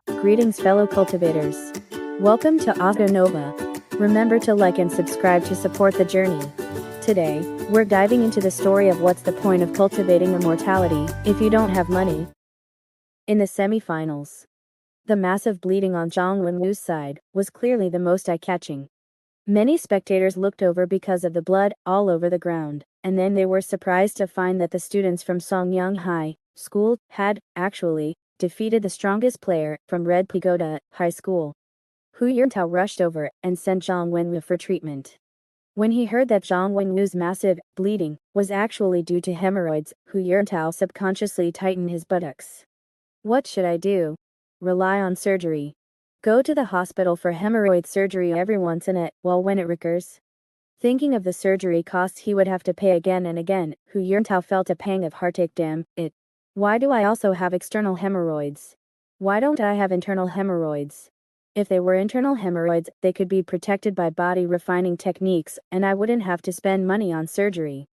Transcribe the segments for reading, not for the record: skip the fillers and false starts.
Greetings fellow cultivators. Welcome to Auto Nova. Remember to like and subscribe to support the journey. Today, we're diving into the story of what's the point of cultivating immortality if you don't have money. In the semi-finals, the massive bleeding on Zhang Wenwu's side was clearly the most eye-catching. Many spectators looked over because of the blood all over the ground, and then they were surprised to find that the students from Songyang High School had, actually, defeated the strongest player from Red Pagoda High School. Hu Yintao rushed over and sent Zhang Wenwu for treatment. When he heard that Zhang Wenwu's massive bleeding was actually due to hemorrhoids, Hu Yintao subconsciously tightened his buttocks. What should I do? Rely on surgery. Go to the hospital for hemorrhoid surgery every once in a while when it recurs. Thinking of the surgery costs he would have to pay again and again, Hu Yintao felt a pang of heartache. Damn it. Why do I also have external hemorrhoids? Why don't I have internal hemorrhoids? If they were internal hemorrhoids, they could be protected by body refining techniques, and I wouldn't have to spend money on surgery.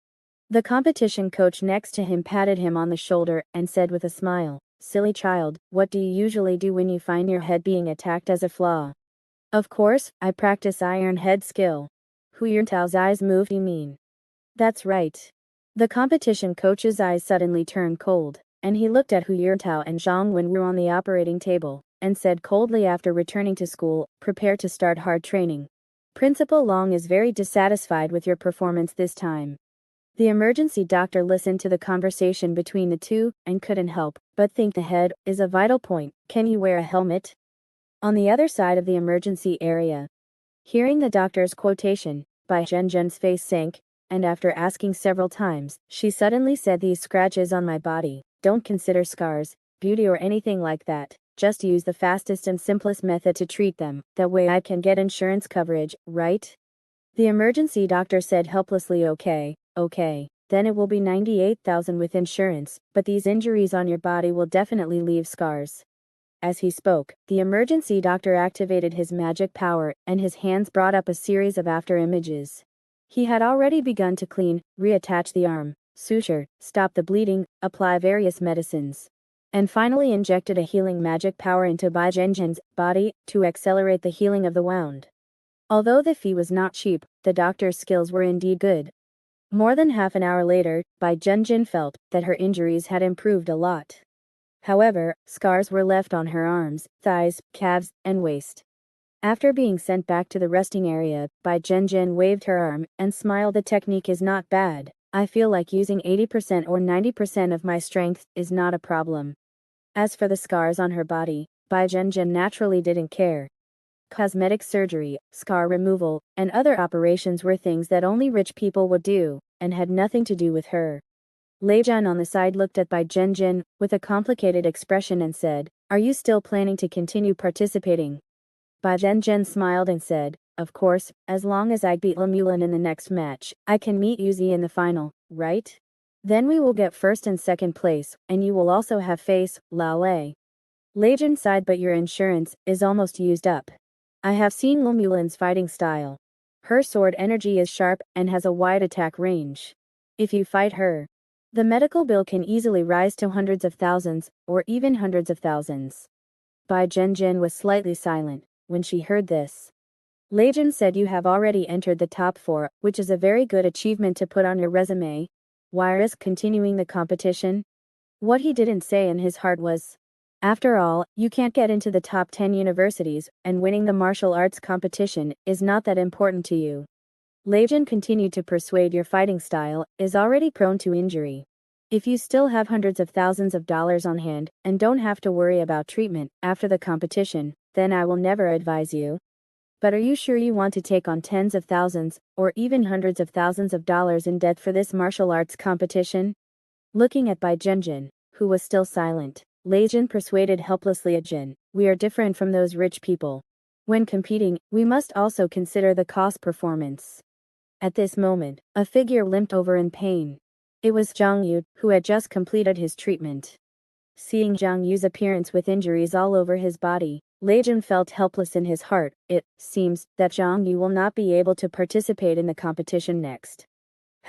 The competition coach next to him patted him on the shoulder and said with a smile, "Silly child, what do you usually do when you find your head being attacked as a flaw?" "Of course, I practice iron head skill." Hu Yintao's eyes moved. "You mean?" "That's right." The competition coach's eyes suddenly turned cold, and he looked at Hu Yintao and Zhang Wenwu on the operating table, and said coldly after returning to school, "Prepare to start hard training. Principal Long is very dissatisfied with your performance this time." The emergency doctor listened to the conversation between the two, and couldn't help but think the head is a vital point. "Can you wear a helmet?" On the other side of the emergency area. Hearing the doctor's quotation, Bai Zhenzhen's face sank, and after asking several times, she suddenly said, "These scratches on my body, don't consider scars, beauty or anything like that. Just use the fastest and simplest method to treat them, that way I can get insurance coverage, right?" The emergency doctor said helplessly, Okay, then it will be 98,000 with insurance, but these injuries on your body will definitely leave scars." As he spoke, the emergency doctor activated his magic power, and his hands brought up a series of after images. He had already begun to clean, reattach the arm, suture, stop the bleeding, apply various medicines, and finally injected a healing magic power into Bai Zhenzhen's body to accelerate the healing of the wound. Although the fee was not cheap, the doctor's skills were indeed good. More than half an hour later, Bai Zhenzhen felt that her injuries had improved a lot. However, scars were left on her arms, thighs, calves, and waist. After being sent back to the resting area, Bai Zhenzhen waved her arm and smiled. "The technique is not bad. I feel like using 80% or 90% of my strength is not a problem." As for the scars on her body, Bai Zhenzhen naturally didn't care. Cosmetic surgery, scar removal, and other operations were things that only rich people would do, and had nothing to do with her. Lei Zhan on the side looked at Bai Zhenzhen with a complicated expression and said, "Are you still planning to continue participating?" Bai Zhenzhen smiled and said, "Of course, as long as I beat Lemulin in the next match, I can meet Yuzi in the final, right? Then we will get first and second place, and you will also have face, Lao Lei." Lei Zhan sighed, "But your insurance is almost used up. I have seen Lemulin's fighting style. Her sword energy is sharp and has a wide attack range. If you fight her, the medical bill can easily rise to hundreds of thousands, or even hundreds of thousands." Bai Zhenzhen was slightly silent when she heard this. Lei Zhan said, "You have already entered the top 4, which is a very good achievement to put on your resume. Why risk continuing the competition?" What he didn't say in his heart was, after all, you can't get into the top 10 universities, and winning the martial arts competition is not that important to you. Lei Zhan continued to persuade, "Your fighting style is already prone to injury. If you still have hundreds of thousands of dollars on hand, and don't have to worry about treatment after the competition, then I will never advise you. But are you sure you want to take on tens of thousands, or even hundreds of thousands of dollars in debt for this martial arts competition?" Looking at Bai Zhenzhen, who was still silent, Lei Zhan persuaded helplessly, "Jin, we are different from those rich people. When competing, we must also consider the cost performance." At this moment, a figure limped over in pain. It was Zhang Yu, who had just completed his treatment. Seeing Zhang Yu's appearance with injuries all over his body, Lei Zhan felt helpless in his heart. It seems that Zhang Yu will not be able to participate in the competition next.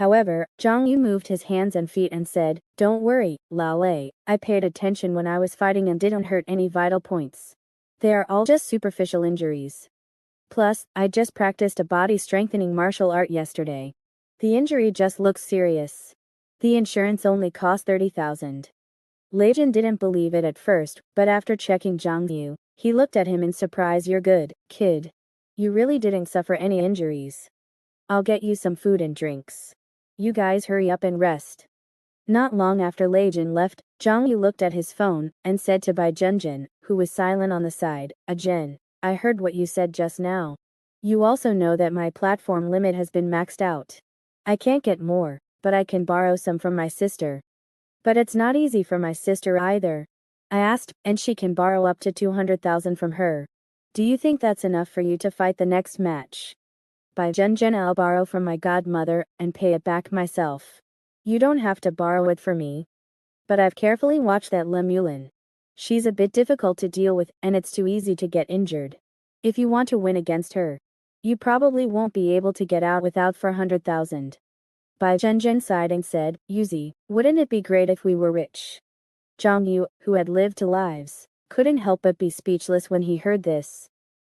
However, Zhang Yu moved his hands and feet and said, "Don't worry, Lao Lei, I paid attention when I was fighting and didn't hurt any vital points. They are all just superficial injuries. Plus, I just practiced a body-strengthening martial art yesterday. The injury just looks serious. The insurance only cost 30,000. Lei Jin didn't believe it at first, but after checking Zhang Yu, he looked at him in surprise. "You're good, kid. You really didn't suffer any injuries. I'll get you some food and drinks. You guys hurry up and rest." Not long after Lei Jin left, Zhang Yu looked at his phone and said to Bai Zhenjin, who was silent on the side, "Zhen, I heard what you said just now. You also know that my platform limit has been maxed out. I can't get more, but I can borrow some from my sister. But it's not easy for my sister either. I asked, and she can borrow up to 200,000 from her. Do you think that's enough for you to fight the next match?" "By Zhenjin, I'll borrow from my godmother and pay it back myself. You don't have to borrow it for me. But I've carefully watched that Lemulin. She's a bit difficult to deal with, and it's too easy to get injured. If you want to win against her, you probably won't be able to get out without 400,000. Bai Zhenjin sighed and said, "Yuzi, wouldn't it be great if we were rich?" Zhang Yu, who had lived 2 lives, couldn't help but be speechless when he heard this.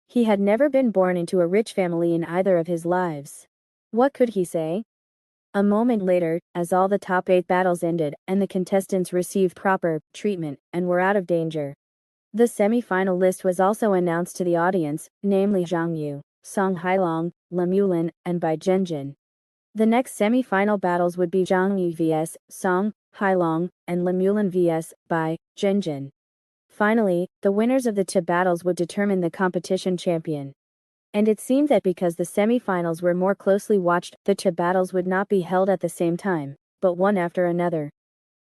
He had never been born into a rich family in either of his lives. What could he say? A moment later, as all the top 8 battles ended and the contestants received proper treatment and were out of danger, the semi-final list was also announced to the audience, namely Zhang Yu, Song Hailong, Lemulin, and Bai Zhenjin. The next semi-final battles would be Zhang Yu vs. Song Hailong and Lemulin vs. Bai Zhenjin. Finally, the winners of the 2 battles would determine the competition champion. And it seemed that because the semi-finals were more closely watched, the 2 battles would not be held at the same time, but one after another.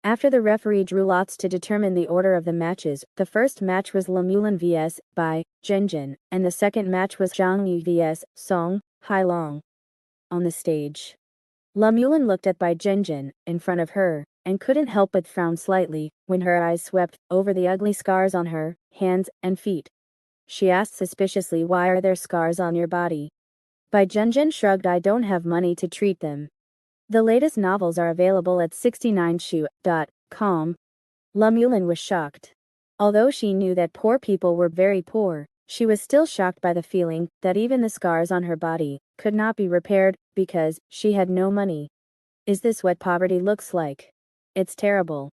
After the referee drew lots to determine the order of the matches, the first match was Lemulin vs. Bai Zhenjin, and the second match was Zhang Yu vs. Song Hailong. On the stage, Lemulin looked at Bai Zhenjin, in front of her, and couldn't help but frown slightly when her eyes swept over the ugly scars on her hands and feet. She asked suspiciously, "Why are there scars on your body?" Bai Zhenjin shrugged. "I don't have money to treat them. The latest novels are available at 69shu.com. Lemulin was shocked. Although she knew that poor people were very poor, she was still shocked by the feeling that even the scars on her body could not be repaired because she had no money. Is this what poverty looks like? It's terrible.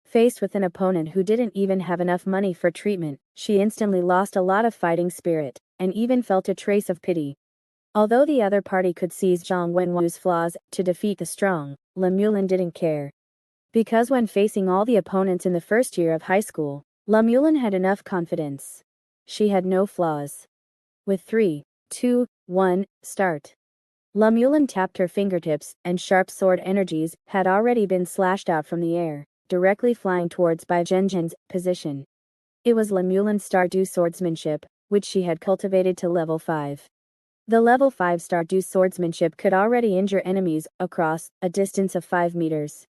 Faced with an opponent who didn't even have enough money for treatment, she instantly lost a lot of fighting spirit, and even felt a trace of pity. Although the other party could seize Zhang Wenwu's flaws to defeat the strong, Lemulin didn't care. Because when facing all the opponents in the first year of high school, Lemulin had enough confidence. She had no flaws. With 3, 2, 1, start. Lemulin tapped her fingertips, and sharp sword energies had already been slashed out from the air, directly flying towards Bai Zhenjin's position. It was Lemulin's Stardew swordsmanship, which she had cultivated to level 5. The level 5 Stardew swordsmanship could already injure enemies across a distance of 5 meters.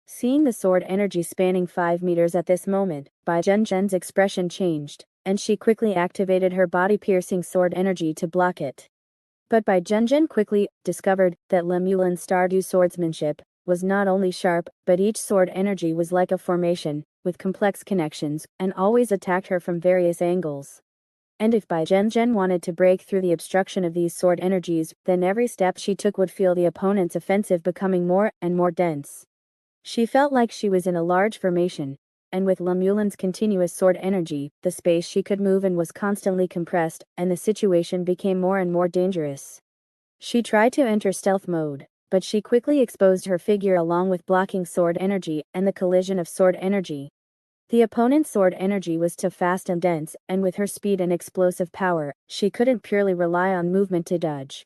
Seeing the sword energy spanning 5 meters at this moment, Bai Zhenjin's expression changed, and she quickly activated her body-piercing sword energy to block it. But Bai Zhenjin quickly discovered that Lemulin's Stardew swordsmanship was not only sharp, but each sword energy was like a formation, with complex connections, and always attacked her from various angles. And if Bai Zhenjin wanted to break through the obstruction of these sword energies, then every step she took would feel the opponent's offensive becoming more and more dense. She felt like she was in a large formation, and with Lemulin's continuous sword energy, the space she could move in was constantly compressed, and the situation became more and more dangerous. She tried to enter stealth mode, but she quickly exposed her figure along with blocking sword energy and the collision of sword energy. The opponent's sword energy was too fast and dense, and with her speed and explosive power, she couldn't purely rely on movement to dodge.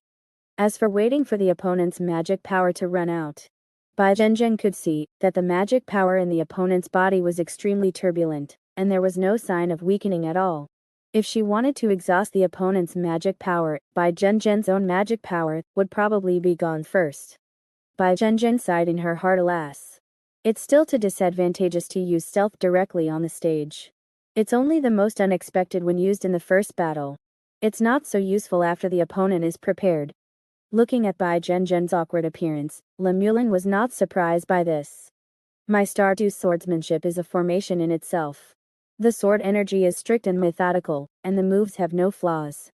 As for waiting for the opponent's magic power to run out, Bai Zhenjin could see that the magic power in the opponent's body was extremely turbulent, and there was no sign of weakening at all. If she wanted to exhaust the opponent's magic power, Bai Zhenjin's own magic power would probably be gone first. Bai Zhenjin sighed in her heart, alas. It's still too disadvantageous to use stealth directly on the stage. It's only the most unexpected when used in the first battle. It's not so useful after the opponent is prepared. Looking at Bai Zhenzhen's awkward appearance, Lemulin was not surprised by this. My Stardew swordsmanship is a formation in itself. The sword energy is strict and methodical, and the moves have no flaws.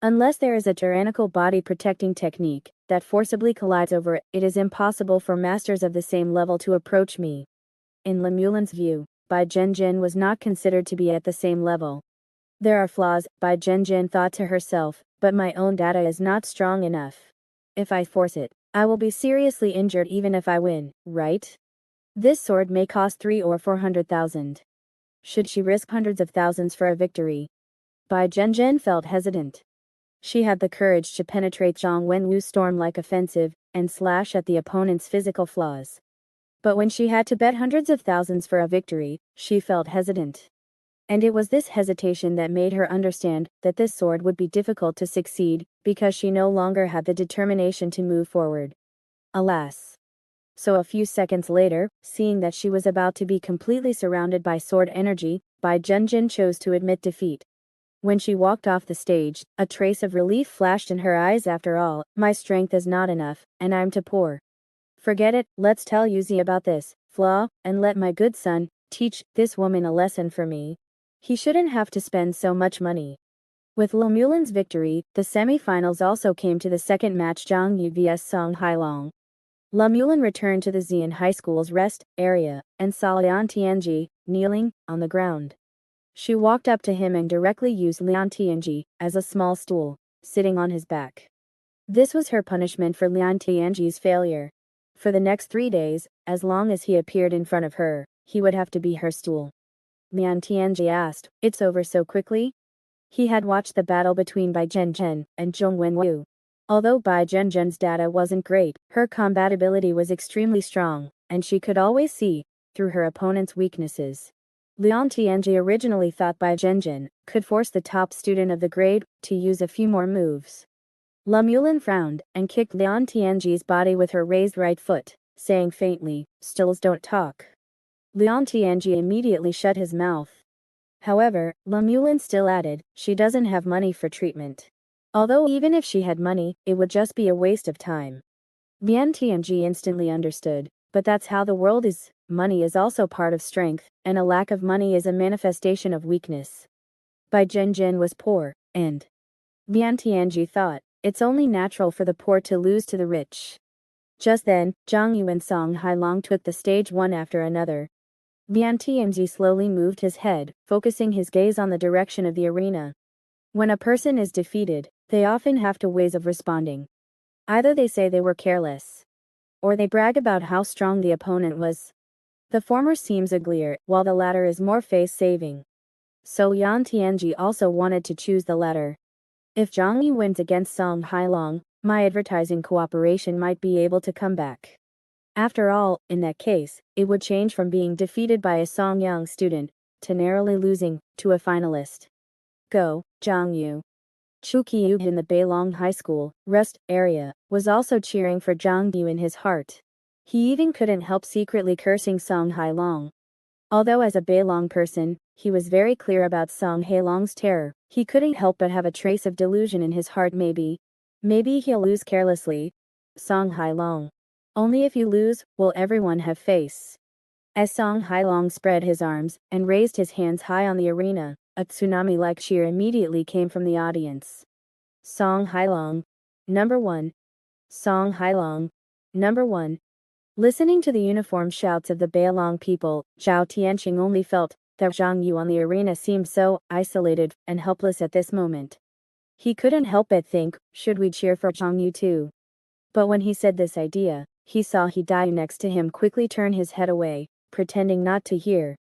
Unless there is a tyrannical body protecting technique that forcibly collides over it, it is impossible for masters of the same level to approach me. In Lemulin's view, Bai Zhenzhen was not considered to be at the same level. There are flaws, Bai Zhenzhen thought to herself, but my own data is not strong enough. If I force it, I will be seriously injured even if I win, right? This sword may cost 3 or 400,000. Should she risk hundreds of thousands for a victory? Bai Zhenzhen felt hesitant. She had the courage to penetrate Xiong Wenwu's storm-like offensive and slash at the opponent's physical flaws. But when she had to bet hundreds of thousands for a victory, she felt hesitant. And it was this hesitation that made her understand that this sword would be difficult to succeed, because she no longer had the determination to move forward. Alas. So a few seconds later, seeing that she was about to be completely surrounded by sword energy, Bai Zhenzhen chose to admit defeat. When she walked off the stage, a trace of relief flashed in her eyes. After all, my strength is not enough, and I'm too poor. Forget it, let's tell Yuzi about this flaw, and let my good son teach this woman a lesson for me. He shouldn't have to spend so much money. With Lemulin's victory, the semi-finals also came to the second match, Zhang Yu vs Song Hailong. Lemulin returned to the Xian High School's rest area, and saw Lian Tianji kneeling on the ground. She walked up to him and directly used Lian Tianji as a small stool, sitting on his back. This was her punishment for Lian Tianji's failure. For the next 3 days, as long as he appeared in front of her, he would have to be her stool. Lian Tianji asked, "It's over so quickly?" He had watched the battle between Bai Zhenzhen and Zhong Wenwu. Although Bai Zhenzhen's data wasn't great, her combat ability was extremely strong, and she could always see through her opponent's weaknesses. Lian Tianji originally thought Bai Zhenzhen could force the top student of the grade to use a few more moves. Lemulin frowned and kicked Lian Tianji's body with her raised right foot, saying faintly, "Stills don't talk." Lian Tianji immediately shut his mouth. However, Lemulin still added, "She doesn't have money for treatment. Although even if she had money, it would just be a waste of time." Lian Tianji instantly understood, but that's how the world is. Money is also part of strength, and a lack of money is a manifestation of weakness. Bai Zhenzhen was poor, and Lian Tianji thought, it's only natural for the poor to lose to the rich. Just then, Zhang Yu and Song Hailong took the stage one after another. Lian Tianji slowly moved his head, focusing his gaze on the direction of the arena. When a person is defeated, they often have two ways of responding. Either they say they were careless, or they brag about how strong the opponent was. The former seems uglier, while the latter is more face-saving. So Lian Tianji also wanted to choose the latter. If Zhang Yu wins against Song Hailong, my advertising cooperation might be able to come back. After all, in that case, it would change from being defeated by a Songyang student, to narrowly losing, to a finalist. Go, Zhang Yu. Chu Qiu in the Beilong High School rest area was also cheering for Zhang Yu in his heart. He even couldn't help secretly cursing Song Hailong. Although as a Beilong person, he was very clear about Song Hailong's terror, he couldn't help but have a trace of delusion in his heart. Maybe he'll lose carelessly. Song Hailong. Only if you lose, will everyone have face. As Song Hailong spread his arms and raised his hands high on the arena, a tsunami-like cheer immediately came from the audience. Song Hailong. Number 1. Song Hailong. Number 1. Listening to the uniform shouts of the Beilong people, Zhao Tianqing only felt that Zhang Yu on the arena seemed so isolated and helpless at this moment. He couldn't help but think, should we cheer for Zhang Yu too? But when he said this idea, he saw He Dai next to him quickly turn his head away, pretending not to hear.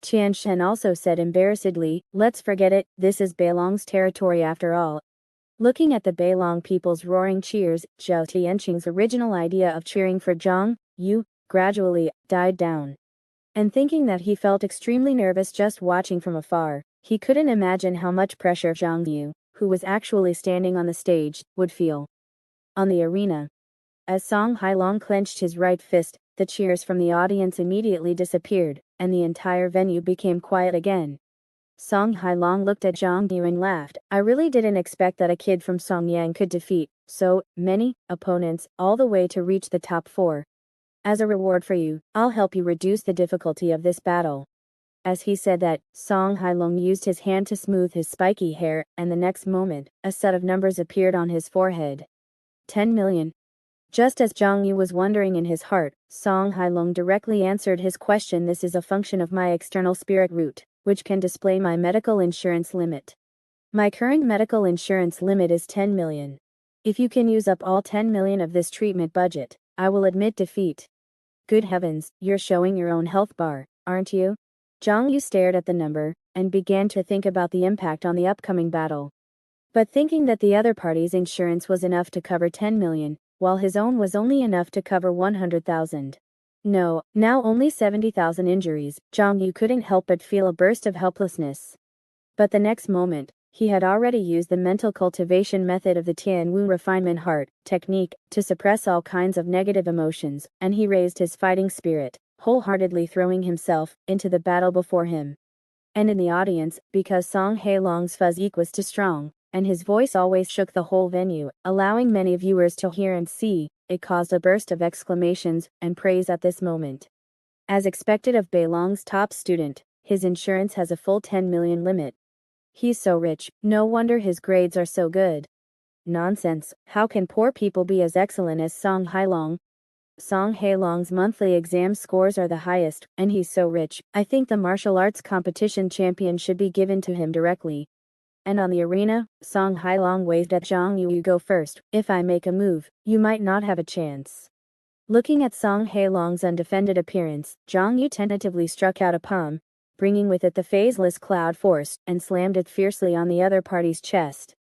Qian Shen also said embarrassedly, "Let's forget it, this is Beilong's territory after all." Looking at the Beilong people's roaring cheers, Zhao Tianqing's original idea of cheering for Zhang Yu gradually died down. And thinking that he felt extremely nervous just watching from afar, he couldn't imagine how much pressure Zhang Yu, who was actually standing on the stage, would feel. On the arena, as Song Hailong clenched his right fist, the cheers from the audience immediately disappeared, and the entire venue became quiet again. Song Hailong looked at Zhang Yu and laughed. "I really didn't expect that a kid from Songyang could defeat so many opponents, all the way to reach the top 4. As a reward for you, I'll help you reduce the difficulty of this battle. As he said that, Song Hailong used his hand to smooth his spiky hair, and the next moment, a set of numbers appeared on his forehead. 10 million. Just as Zhang Yu was wondering in his heart, Song Hailong directly answered his question. This is a function of my external spirit root, which can display my medical insurance limit. My current medical insurance limit is 10 million. If you can use up all 10 million of this treatment budget, I will admit defeat. Good heavens, you're showing your own health bar, aren't you? Zhang Yu stared at the number, and began to think about the impact on the upcoming battle. But thinking that the other party's insurance was enough to cover 10 million, while his own was only enough to cover 100,000. No, now only 70,000 injuries, Zhang Yu couldn't help but feel a burst of helplessness. But the next moment, he had already used the mental cultivation method of the Tianwu refinement heart technique to suppress all kinds of negative emotions, and he raised his fighting spirit, wholeheartedly throwing himself into the battle before him. And in the audience, because Song Hailong's physique was too strong, and his voice always shook the whole venue, allowing many viewers to hear and see, it caused a burst of exclamations and praise at this moment. As expected of Beilong's top student, his insurance has a full 10 million limit. He's so rich, no wonder his grades are so good. Nonsense, how can poor people be as excellent as Song Hailong? Song Hailong's monthly exam scores are the highest, and he's so rich, I think the martial arts competition champion should be given to him directly. And on the arena, Song Hailong waved at Zhang Yu. You go first, if I make a move, you might not have a chance. Looking at Song Hailong's undefended appearance, Zhang Yu tentatively struck out a palm, bringing with it the phaseless cloud force, and slammed it fiercely on the other party's chest.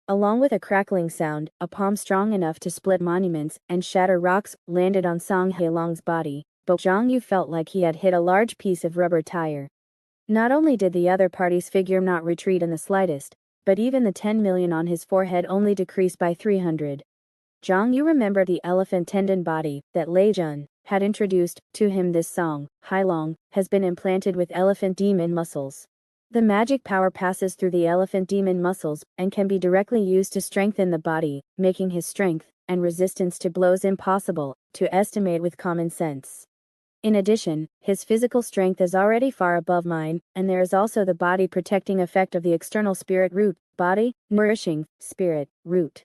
Along with a crackling sound, a palm strong enough to split monuments and shatter rocks landed on Song Hailong's body, but Zhang Yu felt like he had hit a large piece of rubber tire. Not only did the other party's figure not retreat in the slightest, but even the 10 million on his forehead only decreased by 300. Zhang Yu remembered the elephant tendon body that Lei Jun had introduced to him. This Song Hailong has been implanted with elephant demon muscles. The magic power passes through the elephant demon muscles and can be directly used to strengthen the body, making his strength and resistance to blows impossible to estimate with common sense. In addition, his physical strength is already far above mine, and there is also the body protecting effect of the external spirit root, body, nourishing, spirit, root.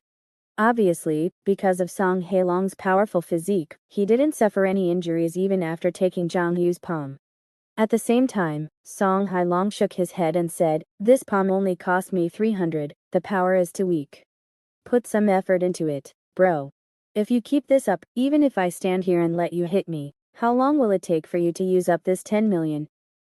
Obviously, because of Song Hailong's powerful physique, he didn't suffer any injuries even after taking Zhang Yu's palm. At the same time, Song Hailong shook his head and said, "This palm only cost me 300, the power is too weak. Put some effort into it, bro. If you keep this up, even if I stand here and let you hit me, how long will it take for you to use up this 10 million?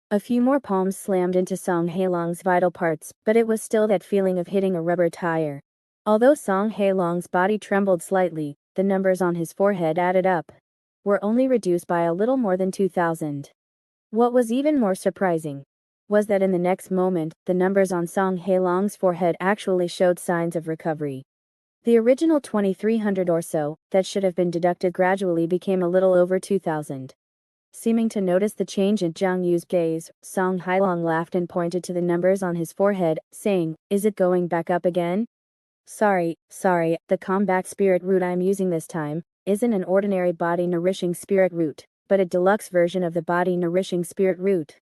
A few more palms slammed into Song Hailong's vital parts, but it was still that feeling of hitting a rubber tire. Although Song Hailong's body trembled slightly, the numbers on his forehead added up. Were only reduced by a little more than 2,000. What was even more surprising was that in the next moment, the numbers on Song Hailong's forehead actually showed signs of recovery. The original 2,300 or so, that should have been deducted gradually, became a little over 2,000. Seeming to notice the change in Zhang Yu's gaze, Song Hailong laughed and pointed to the numbers on his forehead, saying, "Is it going back up again? Sorry, the combat spirit root I'm using this time isn't an ordinary body nourishing spirit root, but a deluxe version of the body nourishing spirit root.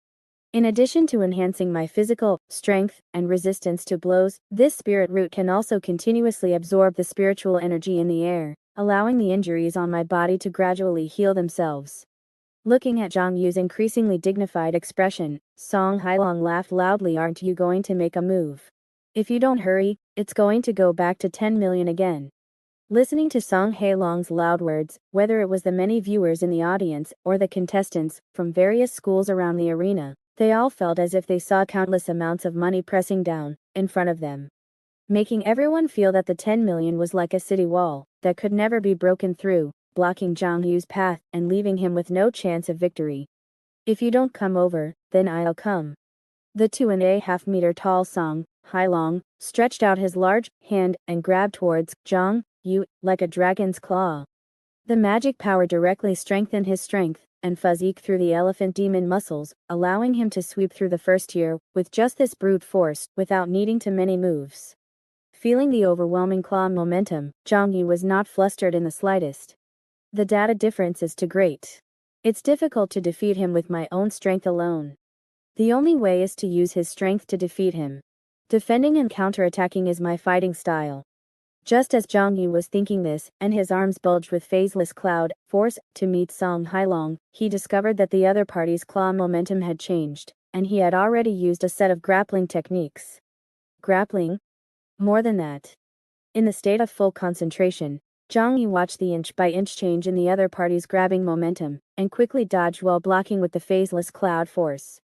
In addition to enhancing my physical strength and resistance to blows, this spirit root can also continuously absorb the spiritual energy in the air, allowing the injuries on my body to gradually heal themselves." Looking at Zhang Yu's increasingly dignified expression, Song Hailong laughed loudly. "Aren't you going to make a move? If you don't hurry, it's going to go back to 10 million again." Listening to Song Hailong's loud words, whether it was the many viewers in the audience or the contestants from various schools around the arena, they all felt as if they saw countless amounts of money pressing down in front of them, making everyone feel that the 10 million was like a city wall that could never be broken through, blocking Zhang Yu's path and leaving him with no chance of victory. "If you don't come over, then I'll come." The 2.5 meter tall Song Hailong stretched out his large hand and grabbed towards Zhang Yu like a dragon's claw. The magic power directly strengthened his strength and physique through the elephant demon muscles, allowing him to sweep through the first tier with just this brute force without needing too many moves. Feeling the overwhelming claw momentum, Xiong Yu was not flustered in the slightest. The data difference is too great. It's difficult to defeat him with my own strength alone. The only way is to use his strength to defeat him. Defending and counterattacking is my fighting style. Just as Xiong Yu was thinking this, and his arms bulged with phaseless cloud force to meet Song Hailong, he discovered that the other party's claw momentum had changed, and he had already used a set of grappling techniques. Grappling? More than that. In the state of full concentration, Xiong Yu watched the inch-by-inch change in the other party's grabbing momentum, and quickly dodged while blocking with the phaseless cloud force.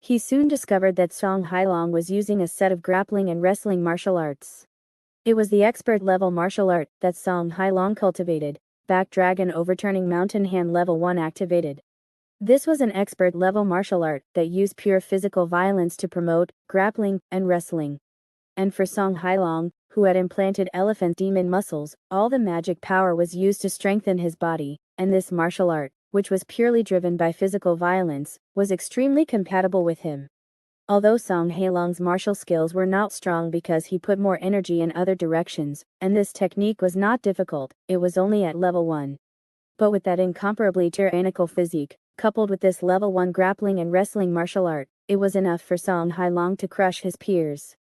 He soon discovered that Song Hailong was using a set of grappling and wrestling martial arts. It was the expert-level martial art that Song Hailong cultivated, Back Dragon Overturning Mountain Hand Level 1 activated. This was an expert-level martial art that used pure physical violence to promote grappling and wrestling. And for Song Hailong, who had implanted elephant demon muscles, all the magic power was used to strengthen his body, and this martial art, which was purely driven by physical violence, was extremely compatible with him. Although Song Hailong's martial skills were not strong because he put more energy in other directions, and this technique was not difficult, it was only at level 1. But with that incomparably tyrannical physique, coupled with this level 1 grappling and wrestling martial art, it was enough for Song Hailong to crush his peers.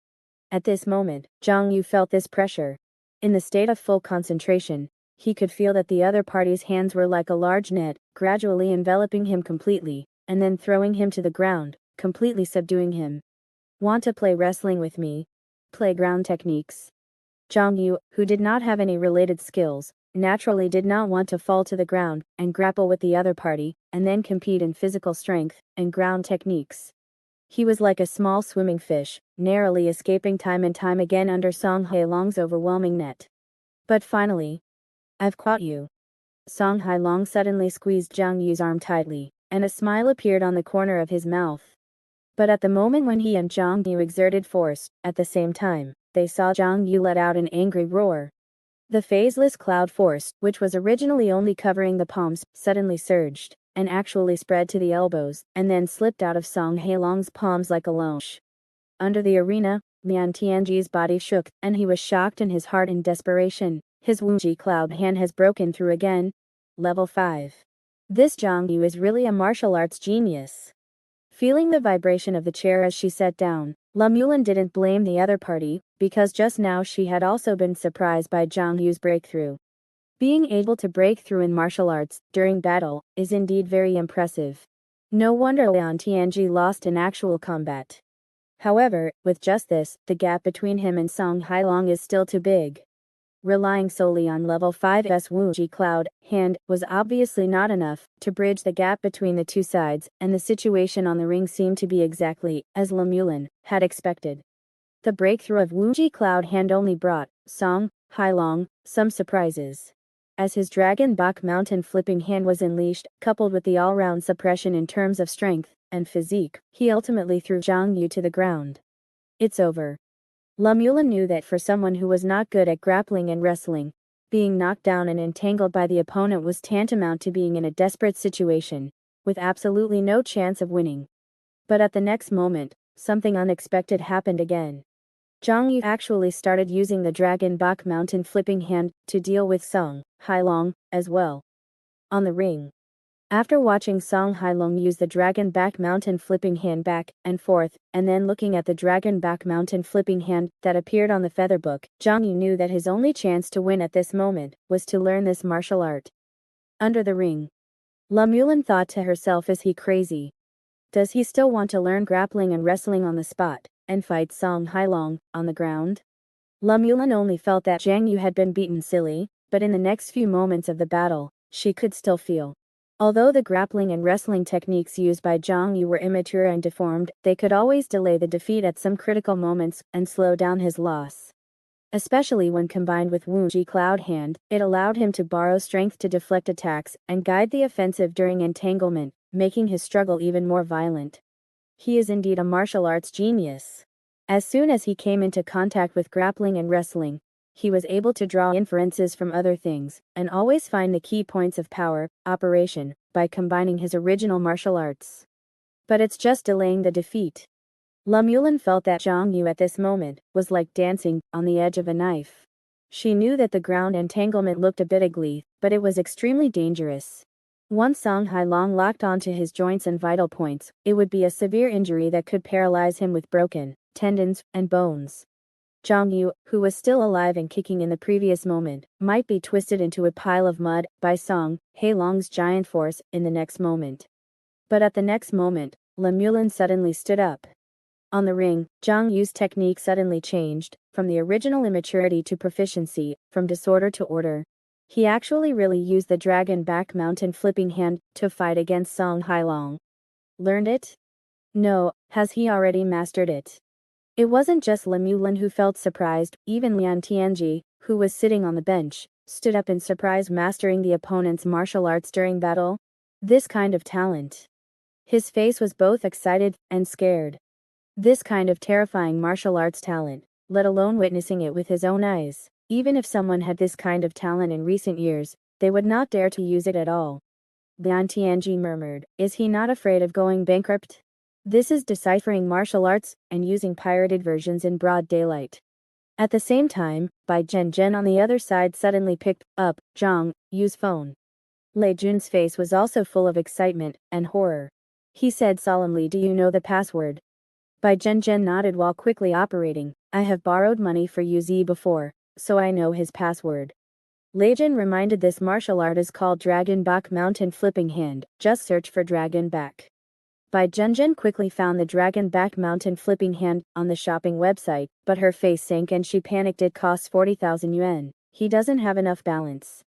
At this moment, Xiong Yu felt this pressure. In the state of full concentration, he could feel that the other party's hands were like a large net, gradually enveloping him completely, and then throwing him to the ground, completely subduing him. Want to play wrestling with me? Playground techniques. Xiong Yu, who did not have any related skills, naturally did not want to fall to the ground and grapple with the other party, and then compete in physical strength and ground techniques. He was like a small swimming fish, narrowly escaping time and time again under Song Hailong's overwhelming net. But finally, I've caught you. Song Hailong suddenly squeezed Xiong Yu's arm tightly, and a smile appeared on the corner of his mouth. But at the moment when he and Xiong Yu exerted force, at the same time, they saw Xiong Yu let out an angry roar. The phaseless cloud force, which was originally only covering the palms, suddenly surged, and actually spread to the elbows, and then slipped out of Song Hailong's palms like a launch. Under the arena, Lian Tianji's body shook, and he was shocked in his heart in desperation. His Wuji cloud hand has broken through again. Level 5. This Xiong Yu is really a martial arts genius. Feeling the vibration of the chair as she sat down, Lemulin didn't blame the other party, because just now she had also been surprised by Xiong Yu's breakthrough. Being able to break through in martial arts during battle is indeed very impressive. No wonder Lian Tianji lost in actual combat. However, with just this, the gap between him and Song Hailong is still too big. Relying solely on level 5's Wuji cloud hand was obviously not enough to bridge the gap between the two sides, and the situation on the ring seemed to be exactly as Lemulin had expected. The breakthrough of Wuji cloud hand only brought Song Hailong some surprises. As his Dragon Bach mountain flipping hand was unleashed, coupled with the all-round suppression in terms of strength and physique, he ultimately threw Xiong Yu to the ground. It's over. Lemulin knew that for someone who was not good at grappling and wrestling, being knocked down and entangled by the opponent was tantamount to being in a desperate situation, with absolutely no chance of winning. But at the next moment, something unexpected happened again. Xiong Yu actually started using the Dragon Bach mountain flipping hand to deal with Song Hailong as well. On the ring. After watching Song Hailong use the Dragon Bach mountain flipping hand back and forth, and then looking at the Dragon Bach mountain flipping hand that appeared on the feather book, Xiong Yu knew that his only chance to win at this moment was to learn this martial art. Under the ring. Lemulin thought to herself, is he crazy? Does he still want to learn grappling and wrestling on the spot, and fight Song Hailong on the ground? Lemulin only felt that Xiong Yu had been beaten silly, but in the next few moments of the battle, she could still feel. Although the grappling and wrestling techniques used by Xiong Yu were immature and deformed, they could always delay the defeat at some critical moments and slow down his loss. Especially when combined with Wuji Cloud Hand, it allowed him to borrow strength to deflect attacks and guide the offensive during entanglement, making his struggle even more violent. He is indeed a martial arts genius. As soon as he came into contact with grappling and wrestling, he was able to draw inferences from other things, and always find the key points of power, operation, by combining his original martial arts. But it's just delaying the defeat. Lemulin felt that Xiong Yu at this moment was like dancing on the edge of a knife. She knew that the ground entanglement looked a bit ugly, but it was extremely dangerous. Once Song Hailong locked onto his joints and vital points, it would be a severe injury that could paralyze him with broken tendons and bones. Xiong Yu, who was still alive and kicking in the previous moment, might be twisted into a pile of mud by Song Hailong's giant force in the next moment. But at the next moment, Lemulin suddenly stood up. On the ring, Xiong Yu's technique suddenly changed, from the original immaturity to proficiency, from disorder to order. He actually really used the dragon back mountain flipping hand to fight against Song Hailong. Learned it? No, has he already mastered it? It wasn't just Lemulin who felt surprised, even Lian Tianji, who was sitting on the bench, stood up in surprise, mastering the opponent's martial arts during battle. This kind of talent. His face was both excited and scared. This kind of terrifying martial arts talent, let alone witnessing it with his own eyes. Even if someone had this kind of talent in recent years, they would not dare to use it at all. Lian Tianji murmured, "Is he not afraid of going bankrupt? This is deciphering martial arts and using pirated versions in broad daylight." At the same time, Bai Zhenzhen on the other side suddenly picked up Xiong Yu's phone. Lei Jun's face was also full of excitement and horror. He said solemnly, "Do you know the password?" Bai Zhenzhen nodded while quickly operating. "I have borrowed money for Yuzi before, so I know his password." Lei Jun reminded, "This martial art is called Dragon Back Mountain Flipping Hand, just search for Dragon Back." Bai Zhenzhen quickly found the Dragon Back Mountain Flipping Hand on the shopping website, but her face sank and she panicked. "It costs 40,000 yuan. He doesn't have enough balance."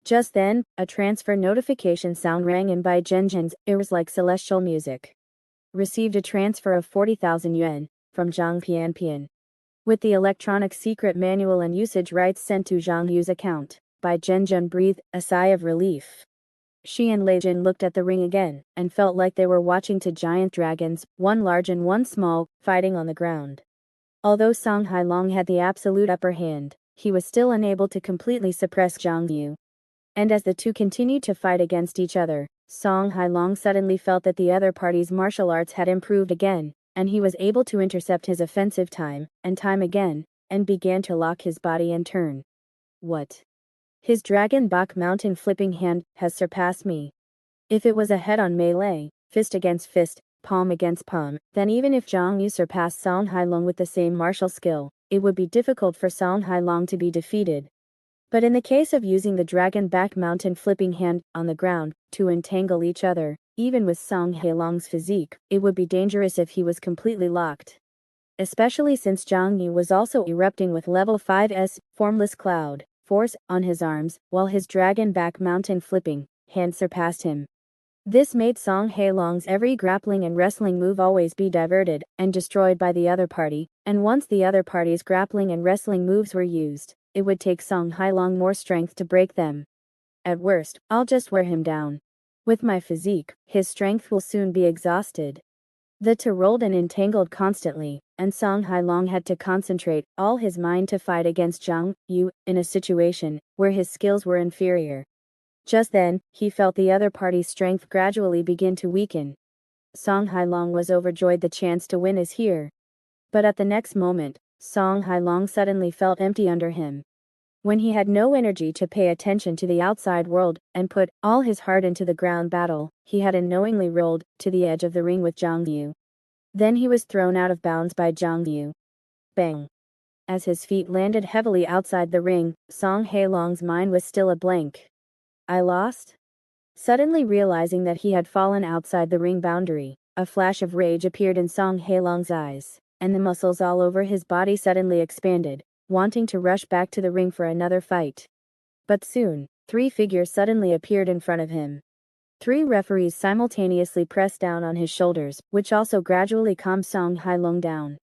Just then, a transfer notification sound rang in Bai Zhenzhen's ears like celestial music. Received a transfer of 40,000 yuan from Zhang Pianpian. With the electronic secret manual and usage rights sent to Xiong Yu's account, Bai Zhenzhen breathed a sigh of relief. She and Lei Jin looked at the ring again, and felt like they were watching two giant dragons, one large and one small, fighting on the ground. Although Song Hailong had the absolute upper hand, he was still unable to completely suppress Xiong Yu. And as the two continued to fight against each other, Song Hailong suddenly felt that the other party's martial arts had improved again, and he was able to intercept his offensive time and time again, and began to lock his body and turn. What? His Dragon Bak mountain flipping hand has surpassed me. If it was a head-on melee, fist against fist, palm against palm, then even if Xiong Yu surpassed Song Hailong with the same martial skill, it would be difficult for Song Hailong to be defeated. But in the case of using the Dragon Back mountain flipping hand on the ground to entangle each other, even with Song Hailong's physique, it would be dangerous if he was completely locked. Especially since Xiong Yu was also erupting with level 5's formless cloud force on his arms, while his Dragon Back mountain flipping hand surpassed him. This made Song Hailong's every grappling and wrestling move always be diverted and destroyed by the other party, and once the other party's grappling and wrestling moves were used, it would take Song Hailong more strength to break them. At worst, I'll just wear him down. With my physique, his strength will soon be exhausted. The two rolled and entangled constantly, and Song Hailong had to concentrate all his mind to fight against Xiong Yu in a situation where his skills were inferior. Just then, he felt the other party's strength gradually begin to weaken. Song Hailong was overjoyed. The chance to win is here. But at the next moment, Song Hailong suddenly felt empty under him. When he had no energy to pay attention to the outside world and put all his heart into the ground battle, he had unknowingly rolled to the edge of the ring with Xiong Yu. Then he was thrown out of bounds by Xiong Yu. Bang! As his feet landed heavily outside the ring, Song Hailong's mind was still a blank. I lost? Suddenly realizing that he had fallen outside the ring boundary, a flash of rage appeared in Song Hailong's eyes, and the muscles all over his body suddenly expanded, wanting to rush back to the ring for another fight. But soon, three figures suddenly appeared in front of him. Three referees simultaneously pressed down on his shoulders, which also gradually calmed Song Hailong down.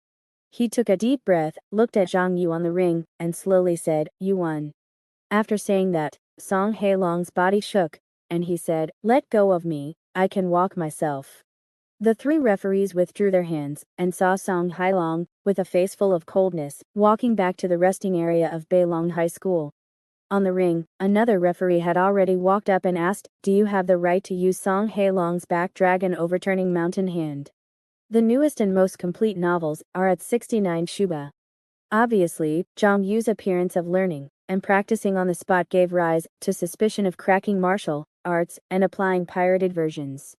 He took a deep breath, looked at Xiong Yu on the ring, and slowly said, "You won." After saying that, Song Hailong's body shook, and he said, "Let go of me, I can walk myself." The three referees withdrew their hands, and saw Song Hailong, with a face full of coldness, walking back to the resting area of Beilong High School. On the ring, another referee had already walked up and asked, "Do you have the right to use Song Hailong's back dragon overturning mountain hand?" The newest and most complete novels are at 69 shuba. Obviously, Zhang Yu's appearance of learning and practicing on the spot gave rise to suspicion of cracking martial arts and applying pirated versions.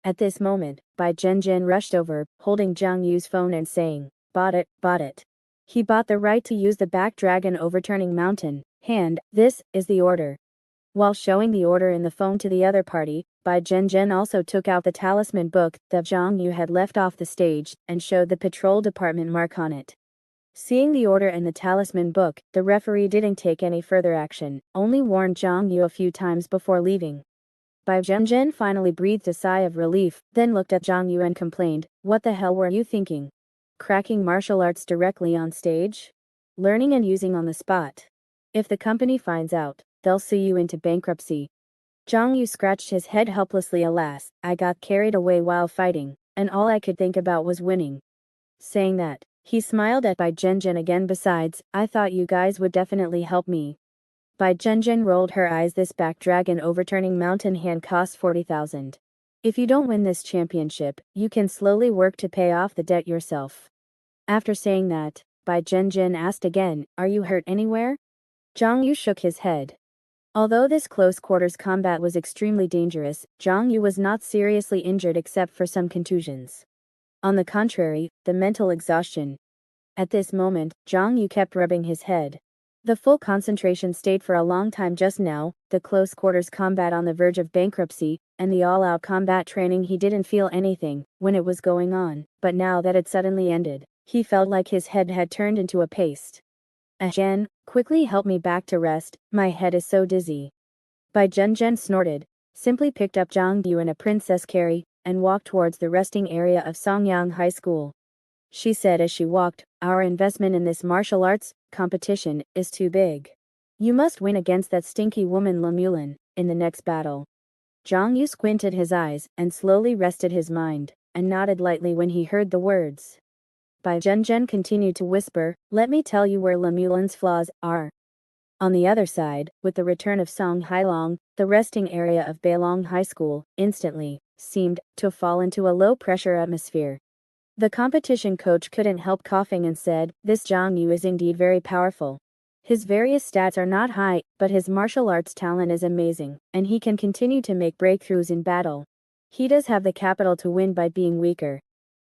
At this moment, Bai Zhenjin rushed over, holding Zhang Yu's phone and saying, "Bought it, bought it." He bought the right to use the back dragon overturning mountain hand. This is the order. While showing the order in the phone to the other party, Bai Zhenjin also took out the talisman book that Zhang Yu had left off the stage and showed the patrol department mark on it. Seeing the order and the talisman book, the referee didn't take any further action, only warned Zhang Yu a few times before leaving. Bai Zhenjin finally breathed a sigh of relief, then looked at Zhang Yu and complained, "What the hell were you thinking? Cracking martial arts directly on stage? Learning and using on the spot. If the company finds out, they'll sue you into bankruptcy." Zhang Yu scratched his head helplessly. "Alas, I got carried away while fighting, and all I could think about was winning." Saying that, he smiled at Bai Zhenjin again. "Besides, I thought you guys would definitely help me." Bai Zhenjin rolled her eyes. "This back dragon overturning mountain hand costs 40,000. If you don't win this championship, you can slowly work to pay off the debt yourself." After saying that, Bai Zhenjin asked again, "Are you hurt anywhere?" Zhang Yu shook his head. Although this close-quarters combat was extremely dangerous, Zhang Yu was not seriously injured except for some contusions. On the contrary, the mental exhaustion. At this moment, Zhang Yu kept rubbing his head. The full concentration stayed for a long time just now, the close-quarters combat on the verge of bankruptcy, and the all-out combat training. He didn't feel anything when it was going on, but now that it suddenly ended, he felt like his head had turned into a paste. "Jen, quickly help me back to rest, my head is so dizzy." Bai Zhenjin snorted, simply picked up Zhang Yu in a princess carry, and walked towards the resting area of Songyang High School. She said as she walked, "Our investment in this martial arts competition is too big. You must win against that stinky woman Lemulin in the next battle." Zhang Yu squinted his eyes and slowly rested his mind, and nodded lightly when he heard the words. Bai Zhenjin continued to whisper, "Let me tell you where Lemulin's flaws are." On the other side, with the return of Song Hailong, the resting area of Beilong High School instantly seemed to fall into a low-pressure atmosphere. The competition coach couldn't help coughing and said, "This Zhang Yu is indeed very powerful. His various stats are not high, but his martial arts talent is amazing, and he can continue to make breakthroughs in battle. He does have the capital to win by being weaker.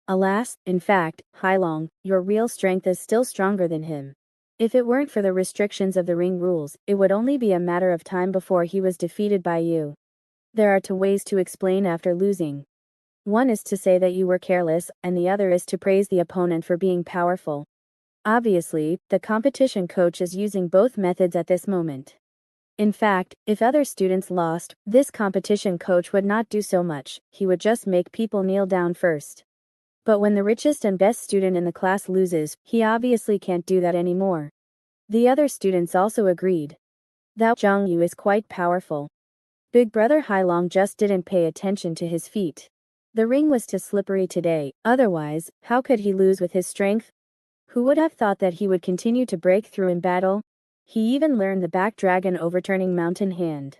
Alas, in fact, Hailong, your real strength is still stronger than him. If it weren't for the restrictions of the ring rules, it would only be a matter of time before he was defeated by you. There are two ways to explain after losing. One is to say that you were careless, and the other is to praise the opponent for being powerful." Obviously, the competition coach is using both methods at this moment. In fact, if other students lost, this competition coach would not do so much, he would just make people kneel down first. But when the richest and best student in the class loses, he obviously can't do that anymore. The other students also agreed. That Zhang Yu is quite powerful. Big brother Hailong just didn't pay attention to his feet. The ring was too slippery today, otherwise, how could he lose with his strength? Who would have thought that he would continue to break through in battle? He even learned the back dragon overturning mountain hand.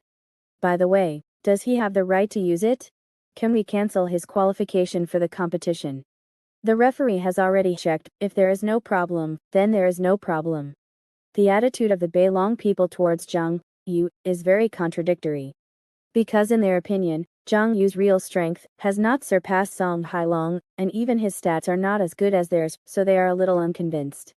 By the way, does he have the right to use it? Can we cancel his qualification for the competition? The referee has already checked. If there is no problem, then there is no problem. The attitude of the Beilong people towards Zhang Yu is very contradictory. Because in their opinion, Zhang Yu's real strength has not surpassed Song Hailong, and even his stats are not as good as theirs, so they are a little unconvinced.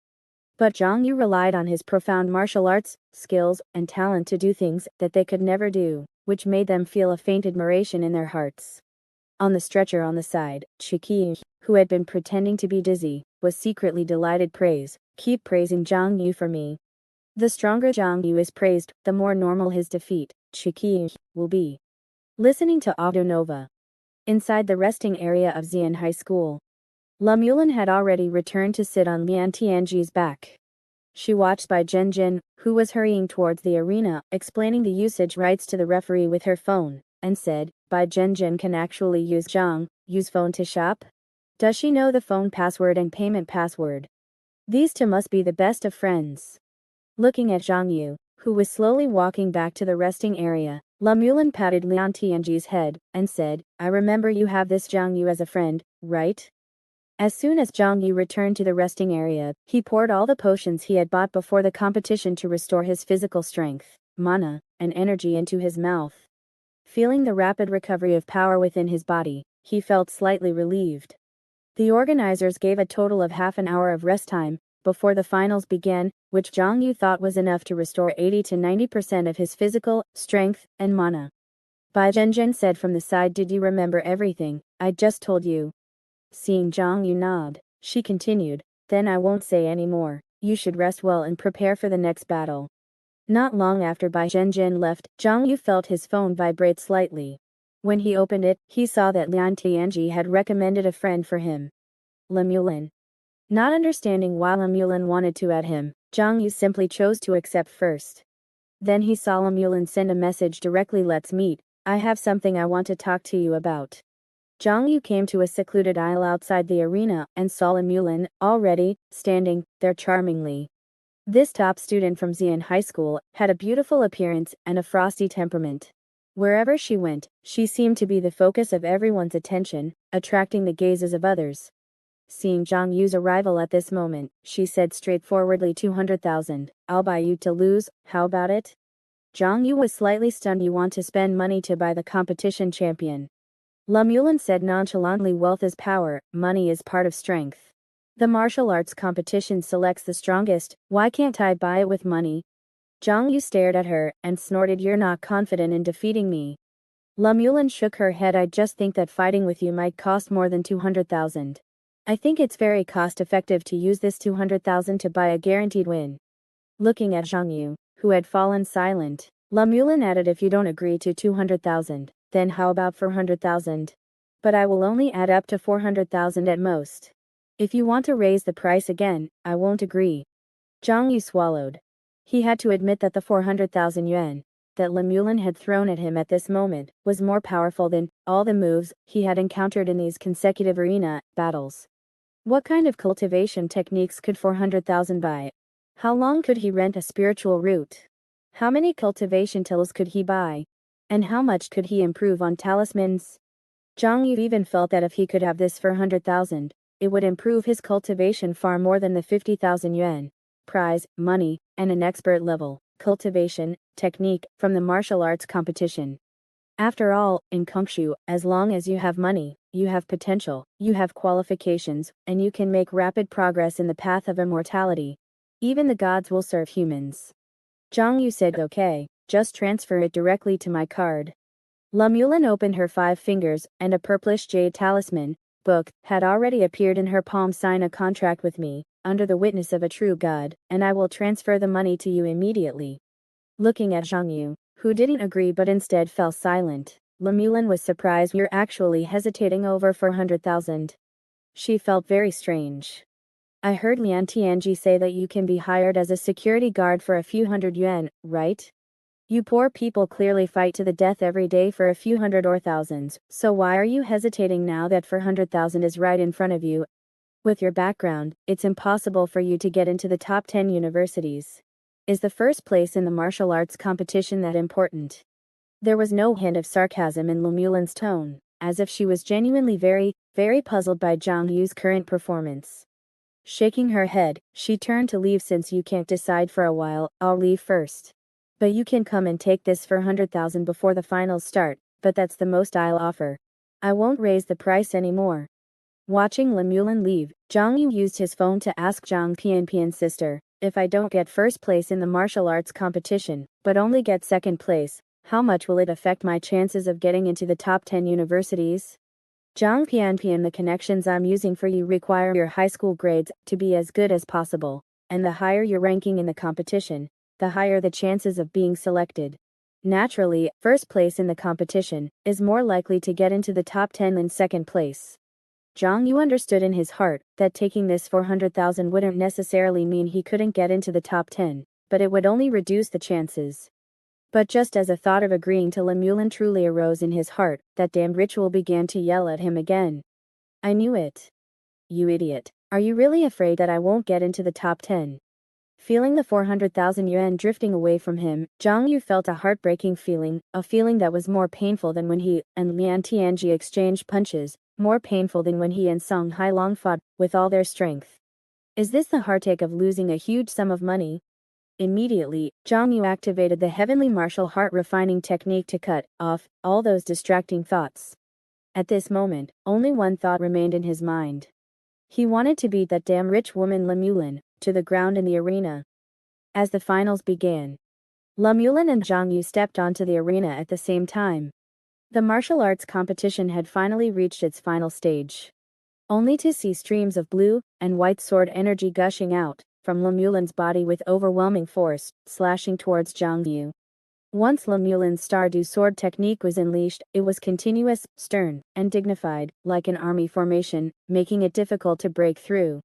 But Zhang Yu relied on his profound martial arts, skills, and talent to do things that they could never do, which made them feel a faint admiration in their hearts. On the stretcher on the side, Qi, who had been pretending to be dizzy, was secretly delighted. "Praise, keep praising Zhang Yu for me. The stronger Zhang Yu is praised, the more normal his defeat, Qi, will be." Listening to Audio Nova. Inside the resting area of Xian High School, Lemulin had already returned to sit on Lian Tianji's back. She watched Bai Zhenjin, who was hurrying towards the arena, explaining the usage rights to the referee with her phone, and said, "Bai Zhenjin can actually use Zhang Yu's phone to shop? Does she know the phone password and payment password? These two must be the best of friends." Looking at Zhang Yu, who was slowly walking back to the resting area, Lemulin patted Lian Tianji's head, and said, "I remember you have this Zhang Yu as a friend, right?" As soon as Zhang Yu returned to the resting area, he poured all the potions he had bought before the competition to restore his physical strength, mana, and energy into his mouth. Feeling the rapid recovery of power within his body, he felt slightly relieved. The organizers gave a total of half an hour of rest time before the finals began, which Zhang Yu thought was enough to restore 80 to 90% of his physical strength and mana. Bai Zhenzhen said from the side, "Did you remember everything I just told you?" Seeing Zhang Yu nod, she continued, "Then I won't say any more. You should rest well and prepare for the next battle." Not long after Bai Zhenzhen left, Zhang Yu felt his phone vibrate slightly. When he opened it, he saw that Lian Tianji had recommended a friend for him. Lemulin. Not understanding why Lemulin wanted to add him, Zhang Yu simply chose to accept first. Then he saw Lemulin send a message directly, "Let's meet. I have something I want to talk to you about." Zhang Yu came to a secluded aisle outside the arena and saw Lemulin, already standing there charmingly. This top student from Xian High School had a beautiful appearance and a frosty temperament. Wherever she went, she seemed to be the focus of everyone's attention, attracting the gazes of others. Seeing Zhang Yu's arrival at this moment, she said straightforwardly, 200,000, I'll buy you to lose, how about it? Zhang Yu was slightly stunned. You want to spend money to buy the competition champion? Lemulin said nonchalantly, wealth is power, money is part of strength. The martial arts competition selects the strongest, why can't I buy it with money? Zhang Yu stared at her and snorted, you're not confident in defeating me. Lemulin shook her head, I just think that fighting with you might cost more than 200,000. I think it's very cost-effective to use this 200,000 to buy a guaranteed win. Looking at Zhang Yu, who had fallen silent, Lemulin added, if you don't agree to 200,000, then how about 400,000? But I will only add up to 400,000 at most. If you want to raise the price again, I won't agree. Zhang Yu swallowed. He had to admit that the 400,000 yuan that Lemulin had thrown at him at this moment was more powerful than all the moves he had encountered in these consecutive arena battles. What kind of cultivation techniques could 400,000 buy? How long could he rent a spiritual route? How many cultivation tools could he buy? And how much could he improve on talismans? Zhang Yu even felt that if he could have this for 100,000, it would improve his cultivation far more than the 50,000 yuan prize, money, and an expert level cultivation technique from the martial arts competition. After all, in Kongshu, as long as you have money, you have potential, you have qualifications, and you can make rapid progress in the path of immortality. Even the gods will serve humans. Zhang Yu said, okay, just transfer it directly to my card. Lemulin opened her 5 fingers, and a purplish jade talisman book had already appeared in her palm. Sign a contract with me, under the witness of a true god, and I will transfer the money to you immediately. Looking at Zhang Yu, who didn't agree but instead fell silent, Lemulin was surprised. You're actually hesitating over 400,000. She felt very strange. I heard Lian Tianji say that you can be hired as a security guard for a few hundred yuan, right? You poor people clearly fight to the death every day for a few hundred or thousands, so why are you hesitating now that 400,000 is right in front of you? With your background, it's impossible for you to get into the top 10 universities. Is the first place in the martial arts competition that important? There was no hint of sarcasm in Lemulin's tone, as if she was genuinely very, very puzzled by Zhang Yu's current performance. Shaking her head, she turned to leave. Since you can't decide for a while, I'll leave first. But you can come and take this for 100,000 before the finals start, but that's the most I'll offer. I won't raise the price anymore. Watching Lemulin leave, Zhang Yu used his phone to ask Zhang Pianpian's sister, if I don't get first place in the martial arts competition, but only get second place, how much will it affect my chances of getting into the top 10 universities? Zhang Pianpian, the connections I'm using for you require your high school grades to be as good as possible, and the higher your ranking in the competition, the higher the chances of being selected. Naturally, first place in the competition is more likely to get into the top 10 than second place. Zhang Yu understood in his heart that taking this 400,000 wouldn't necessarily mean he couldn't get into the top 10, but it would only reduce the chances. But just as a thought of agreeing to Lemulin truly arose in his heart, that damned ritual began to yell at him again. I knew it. You idiot. Are you really afraid that I won't get into the top 10? Feeling the 400,000 yuan drifting away from him, Zhang Yu felt a heartbreaking feeling, a feeling that was more painful than when he and Lian Tianji exchanged punches more painful than when he and Song Hailong fought with all their strength. Is this the heartache of losing a huge sum of money? Immediately, Zhang Yu activated the heavenly martial heart refining technique to cut off all those distracting thoughts. At this moment, only one thought remained in his mind. He wanted to beat that damn rich woman Lemulin to the ground in the arena. As the finals began, Lemulin and Zhang Yu stepped onto the arena at the same time. The martial arts competition had finally reached its final stage. Only to see streams of blue and white sword energy gushing out from Lemulin's body with overwhelming force, slashing towards Zhang Yu. Once Lemulin's Stardew sword technique was unleashed, it was continuous, stern, and dignified, like an army formation, making it difficult to break through.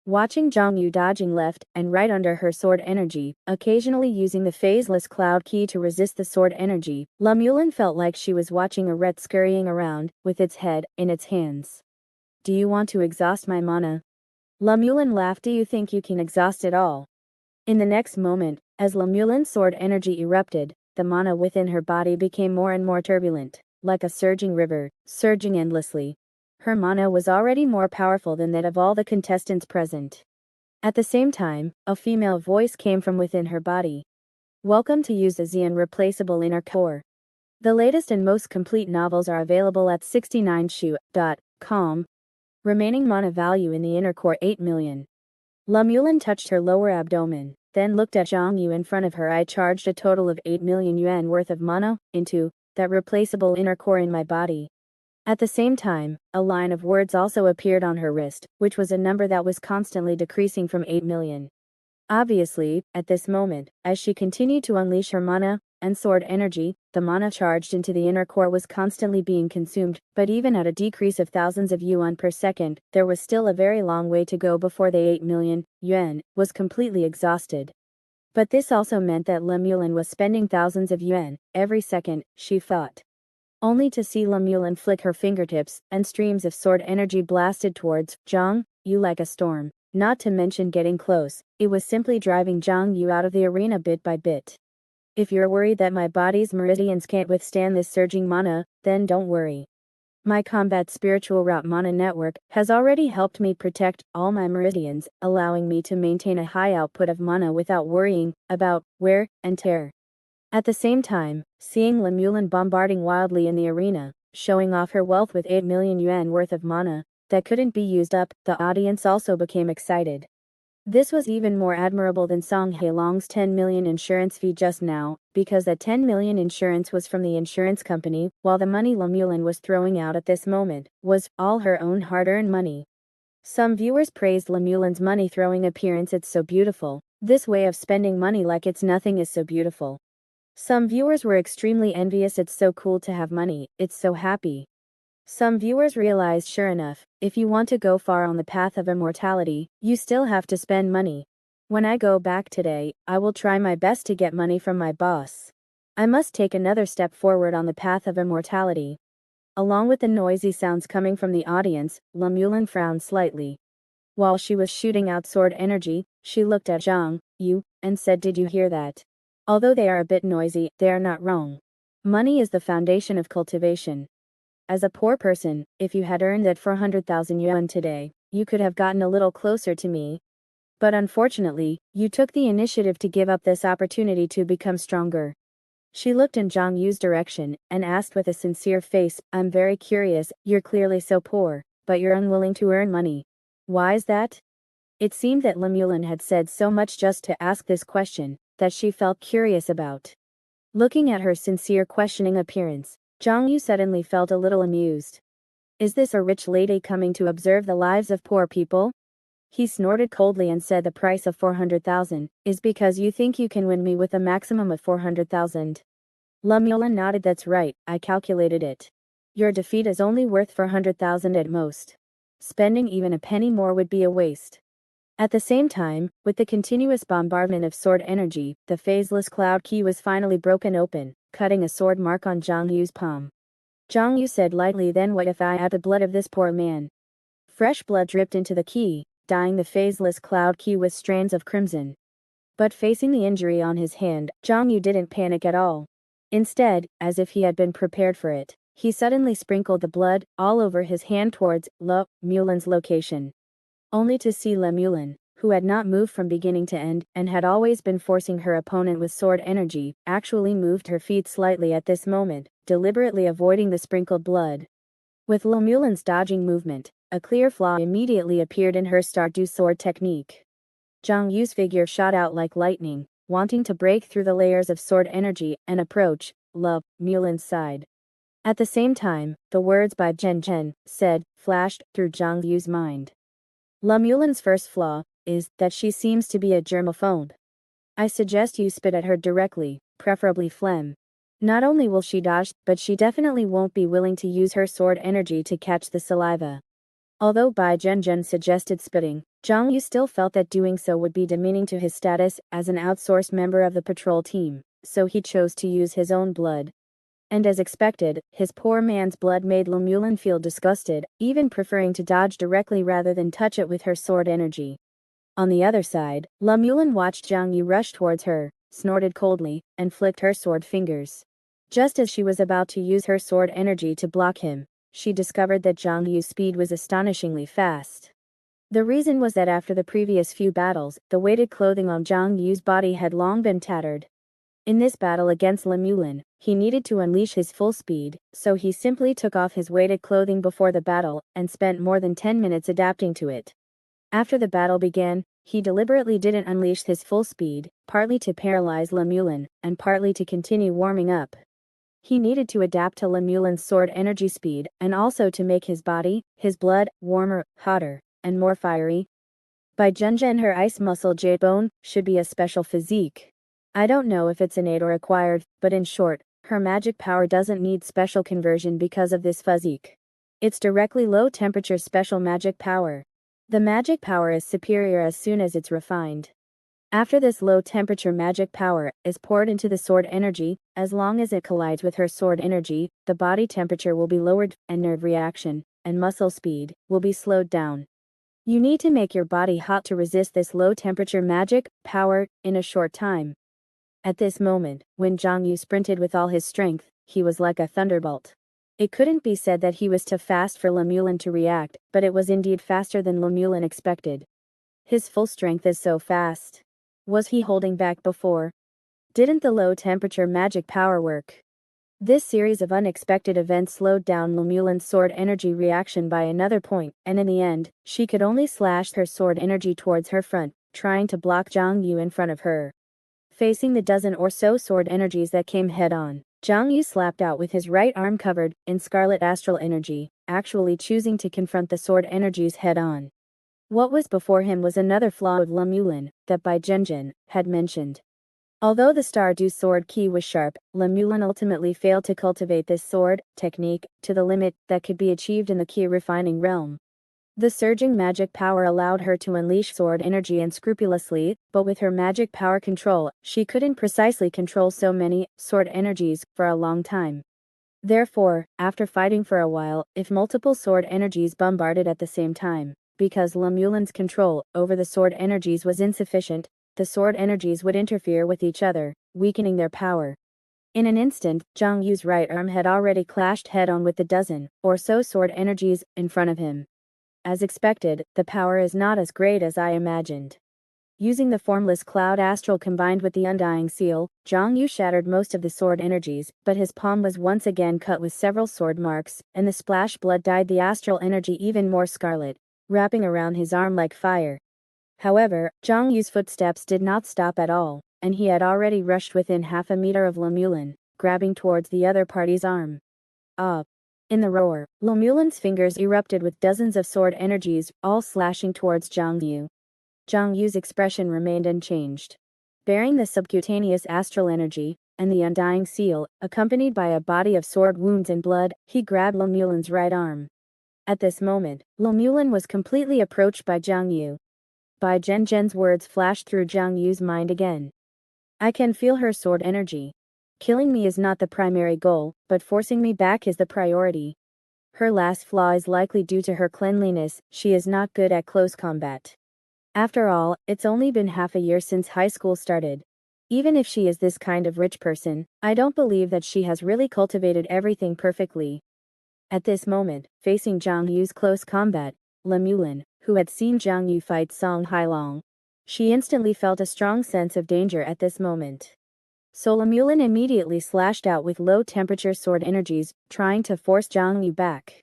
Watching Zhang Yu dodging left and right under her sword energy, occasionally using the phaseless cloud key to resist the sword energy, Lemulin felt like she was watching a rat scurrying around, with its head in its hands. Do you want to exhaust my mana? Lemulin laughed. Do you think you can exhaust it all? In the next moment, as Lemulin's sword energy erupted, the mana within her body became more and more turbulent, like a surging river, surging endlessly. Her mana was already more powerful than that of all the contestants present. At the same time, a female voice came from within her body. Welcome to Use the Unreplaceable Inner Core. The latest and most complete novels are available at 69shu.com. Remaining mana value in the inner core 8 million. Lemulin touched her lower abdomen, then looked at Zhang Yu in front of her. I charged a total of 8 million yuan worth of mana into that replaceable inner core in my body. At the same time, a line of words also appeared on her wrist, which was a number that was constantly decreasing from 8 million. Obviously, at this moment, as she continued to unleash her mana and sword energy, the mana charged into the inner core was constantly being consumed, but even at a decrease of thousands of yuan per second, there was still a very long way to go before the 8 million yuan was completely exhausted. But this also meant that Lemulin was spending thousands of yuan every second, she thought. Only to see Lemulin flick her fingertips, and streams of sword energy blasted towards Zhang Yu like a storm, not to mention getting close. It was simply driving Zhang Yu out of the arena bit by bit. If you're worried that my body's meridians can't withstand this surging mana, then don't worry. My combat spiritual route mana network has already helped me protect all my meridians, allowing me to maintain a high output of mana without worrying about wear and tear. At the same time, seeing Lemulin bombarding wildly in the arena, showing off her wealth with 8 million yuan worth of mana that couldn't be used up, the audience also became excited. This was even more admirable than Song Hailong's 10 million insurance fee just now, because that 10 million insurance was from the insurance company, while the money Lemulin was throwing out at this moment was all her own hard-earned money. Some viewers praised Lemulin's money-throwing appearance. It's so beautiful. This way of spending money like it's nothing is so beautiful. Some viewers were extremely envious. It's so cool to have money, it's so happy. Some viewers realized, sure enough, if you want to go far on the path of immortality, you still have to spend money. When I go back today, I will try my best to get money from my boss. I must take another step forward on the path of immortality. Along with the noisy sounds coming from the audience, Lemulin frowned slightly. While she was shooting out sword energy, she looked at Zhang Yu and said, did you hear that? Although they are a bit noisy, they are not wrong. Money is the foundation of cultivation. As a poor person, if you had earned that 400,000 yuan today, you could have gotten a little closer to me. But unfortunately, you took the initiative to give up this opportunity to become stronger. She looked in Zhang Yu's direction and asked with a sincere face, I'm very curious, you're clearly so poor, but you're unwilling to earn money. Why is that? It seemed that Lemulin had said so much just to ask this question, that she felt curious about. Looking at her sincere questioning appearance, Zhang Yu suddenly felt a little amused. Is this a rich lady coming to observe the lives of poor people? He snorted coldly and said, the price of 400,000 is because you think you can win me with a maximum of 400,000. Lemulin nodded. That's right, I calculated it. Your defeat is only worth 400,000 at most. Spending even a penny more would be a waste. At the same time, with the continuous bombardment of sword energy, the phaseless cloud key was finally broken open, cutting a sword mark on Zhang Yu's palm. Zhang Yu said lightly, then what if I add the blood of this poor man? Fresh blood dripped into the key, dyeing the phaseless cloud key with strands of crimson. But facing the injury on his hand, Zhang Yu didn't panic at all. Instead, as if he had been prepared for it, He suddenly sprinkled the blood all over his hand towards Le Mulin's location. Only to see Le Mulin, who had not moved from beginning to end and had always been forcing her opponent with sword energy, actually moved her feet slightly at this moment, deliberately avoiding the sprinkled blood. With Le Mulin's dodging movement, a clear flaw immediately appeared in her Stardew sword technique. Zhang Yu's figure shot out like lightning, wanting to break through the layers of sword energy and approach Le Mulin's side. At the same time, the words by Zhen Zhen said flashed through Zhang Yu's mind. Le Mulin's first flaw is that she seems to be a germaphobe. I suggest you spit at her directly, preferably phlegm. Not only will she dodge, but she definitely won't be willing to use her sword energy to catch the saliva. Although Bai Zhenzhen suggested spitting, Zhang Yu still felt that doing so would be demeaning to his status as an outsourced member of the patrol team, so he chose to use his own blood. And as expected, his poor man's blood made Le Mulin feel disgusted, even preferring to dodge directly rather than touch it with her sword energy. On the other side, Le Mulin watched Zhang Yu rush towards her, snorted coldly, and flicked her sword fingers. Just as she was about to use her sword energy to block him, she discovered that Zhang Yu's speed was astonishingly fast. The reason was that after the previous few battles, the weighted clothing on Zhang Yu's body had long been tattered. In this battle against Le Mulin, he needed to unleash his full speed, so he simply took off his weighted clothing before the battle and spent more than 10 minutes adapting to it. After the battle began, he deliberately didn't unleash his full speed, partly to paralyze Le Mulin, and partly to continue warming up. He needed to adapt to Le Mulin's sword energy speed, and also to make his body, his blood, warmer, hotter, and more fiery. Bai Zhenzhen, her ice muscle jade bone, should be a special physique. I don't know if it's innate or acquired, but in short, her magic power doesn't need special conversion because of this physique. It's directly low temperature special magic power. The magic power is superior as soon as it's refined. After this low temperature magic power is poured into the sword energy, as long as it collides with her sword energy, the body temperature will be lowered, and nerve reaction, and muscle speed, will be slowed down. You need to make your body hot to resist this low temperature magic power in a short time. At this moment, when Zhang Yu sprinted with all his strength, he was like a thunderbolt. It couldn't be said that he was too fast for Le Mulin to react, but it was indeed faster than Le Mulin expected. His full strength is so fast. Was he holding back before? Didn't the low temperature magic power work? This series of unexpected events slowed down Le Mulin's sword energy reaction by another point, and in the end, she could only slash her sword energy towards her front, trying to block Zhang Yu in front of her. Facing the dozen or so sword energies that came head-on, Zhang Yu slapped out with his right arm covered in scarlet astral energy, actually choosing to confront the sword energies head-on. What was before him was another flaw of Le Mulin that Bai Zhenzhen had mentioned. Although the Stardew sword key was sharp, Le Mulin ultimately failed to cultivate this sword technique to the limit that could be achieved in the key refining realm. The surging magic power allowed her to unleash sword energy unscrupulously, but with her magic power control, she couldn't precisely control so many sword energies for a long time. Therefore, after fighting for a while, if multiple sword energies bombarded at the same time, because Le Mulin's control over the sword energies was insufficient, the sword energies would interfere with each other, weakening their power. In an instant, Zhang Yu's right arm had already clashed head-on with the dozen or so sword energies in front of him. As expected, the power is not as great as I imagined. Using the formless cloud astral combined with the undying seal, Zhang Yu shattered most of the sword energies, but his palm was once again cut with several sword marks, and the splash blood dyed the astral energy even more scarlet, wrapping around his arm like fire. However, Zhang Yu's footsteps did not stop at all, and he had already rushed within half a meter of Le Mulin, grabbing towards the other party's arm. Ah! In the roar, Le Mulin's fingers erupted with dozens of sword energies, all slashing towards Zhang Yu. Zhang Yu's expression remained unchanged. Bearing the subcutaneous astral energy, and the undying seal, accompanied by a body of sword wounds and blood, he grabbed Le Mulin's right arm. At this moment, Le Mulin was completely approached by Zhang Yu. Bai Zhenzhen's words flashed through Zhang Yu's mind again. I can feel her sword energy. Killing me is not the primary goal, but forcing me back is the priority. Her last flaw is likely due to her cleanliness, she is not good at close combat. After all, it's only been half a year since high school started. Even if she is this kind of rich person, I don't believe that she has really cultivated everything perfectly, At this moment, facing Zhang Yu's close combat, Lemulin, who had seen Zhang Yu fight Song Hailong. She instantly felt a strong sense of danger at this moment. So Lemulin immediately slashed out with low-temperature sword energies, trying to force Zhang Yu back.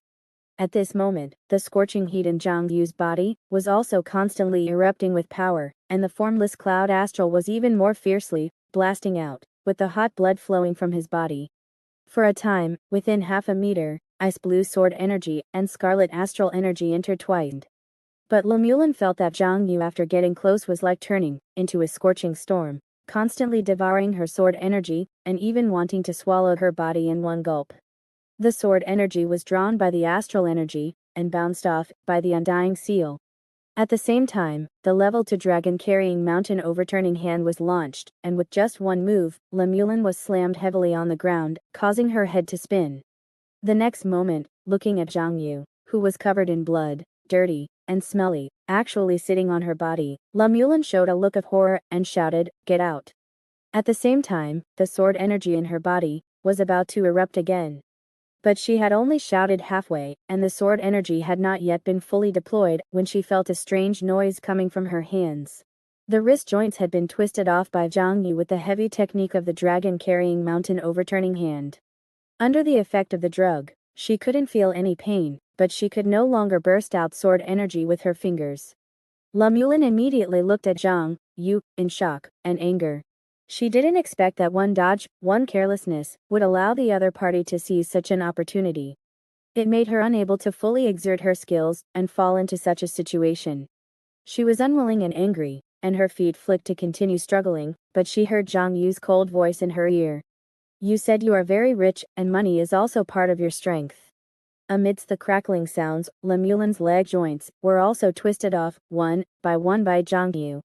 At this moment, the scorching heat in Zhang Yu's body was also constantly erupting with power, and the formless cloud astral was even more fiercely blasting out, with the hot blood flowing from his body. For a time, within half a meter, ice-blue sword energy and scarlet astral energy intertwined. But Lemulin felt that Zhang Yu after getting close was like turning into a scorching storm, constantly devouring her sword energy, and even wanting to swallow her body in one gulp. The sword energy was drawn by the astral energy, and bounced off by the undying seal. At the same time, the level 2 dragon-carrying mountain overturning hand was launched, and with just one move, Lemulin was slammed heavily on the ground, causing her head to spin. The next moment, looking at Zhang Yu, who was covered in blood, dirty, and smelly, actually sitting on her body, Lemulin showed a look of horror and shouted, "Get out!" At the same time, the sword energy in her body was about to erupt again. But she had only shouted halfway, and the sword energy had not yet been fully deployed when she felt a strange noise coming from her hands. The wrist joints had been twisted off by Zhang Yu with the heavy technique of the dragon-carrying mountain overturning hand. Under the effect of the drug, she couldn't feel any pain, but she could no longer burst out sword energy with her fingers. Lemulin immediately looked at Zhang Yu in shock and anger. She didn't expect that one dodge, one carelessness, would allow the other party to seize such an opportunity. It made her unable to fully exert her skills and fall into such a situation. She was unwilling and angry, and her feet flicked to continue struggling, but she heard Zhang Yu's cold voice in her ear. "You said you are very rich, and money is also part of your strength." Amidst the crackling sounds, Lemulin's leg joints were also twisted off, one by Zhang Yu.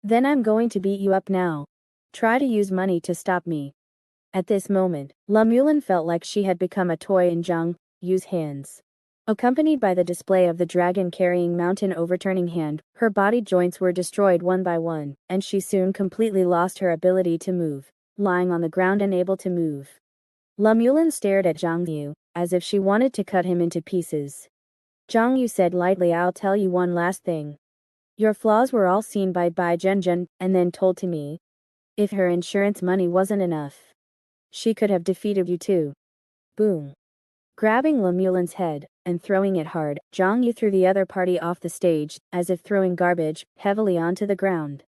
"Then I'm going to beat you up now. Try to use money to stop me." At this moment, Lemulin felt like she had become a toy in Zhang Yu's hands. Accompanied by the display of the dragon-carrying mountain overturning hand, her body joints were destroyed one by one, and she soon completely lost her ability to move, lying on the ground unable to move. Lemulin stared at Zhang Yu, as if she wanted to cut him into pieces. Zhang Yu said lightly, "I'll tell you one last thing. Your flaws were all seen by Bai Zhenzhen, and then told to me. If her insurance money wasn't enough, she could have defeated you too." Boom. Grabbing Lemulin's head and throwing it hard, Zhang Yu threw the other party off the stage, as if throwing garbage, heavily onto the ground.